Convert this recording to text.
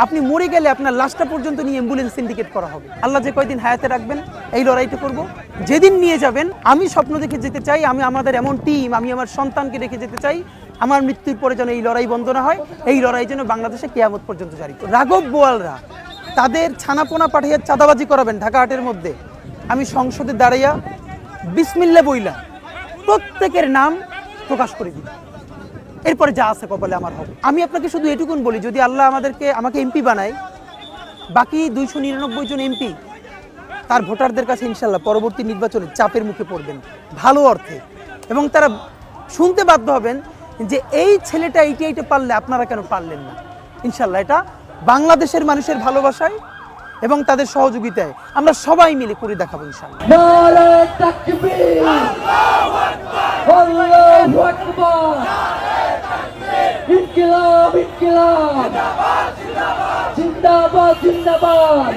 আপনি মরে গেলে আপনার লাশটা পর্যন্ত নিয়ে অ্যাম্বুলেন্স সিন্ডিকেট করা হবে। আল্লাহ যে কয়দিন হায়াতে রাখবেন এই লড়াইটা করব। যেদিন নিয়ে যাবেন আমি স্বপ্ন দেখে যেতে চাই, আমি আমাদের এমন টিম, আমি আমার সন্তানকে রেখে যেতে চাই, আমার মৃত্যুর পরে যেন এই লড়াই বন্ধ না হয়, এই লড়াই যেন বাংলাদেশে কিয়ামত পর্যন্ত জারি। রাঘব বোয়ালরা তাদের ছানাপোনা পাঠিয়ে চাঁদাবাজি করাবেন ঢাকা হাটের মধ্যে, আমি সংসদে দাঁড়াইয়া বিসমিল্লাহ বইলা প্রত্যেকের নাম প্রকাশ করে দিই, এরপরে যা আছে কপালে আমার হবে। আমি আপনাকে শুধু এটুকুন বলি, যদি আল্লাহ আমাকে এমপি বানায়, বাকি 299 জন এমপি তার ভোটারদের কাছে ইনশাল্লাহ পরবর্তী নির্বাচনে চাপের মুখে পড়বেন ভালো অর্থে, এবং তারা শুনতে বাধ্য হবেন যে এই ছেলেটা এইটা পারলে আপনারা কেন পারলেন না। ইনশাল্লাহ এটা বাংলাদেশের মানুষের ভালোবাসায় এবং তাদের সহযোগিতায় আমরা সবাই মিলে করে দেখাবো ইনশাল্লাহ। নারে তাকবীর, আল্লাহু আকবার, ইনকিলাব ইনকিলাব, জিন্দাবাদ জিন্দাবাদ।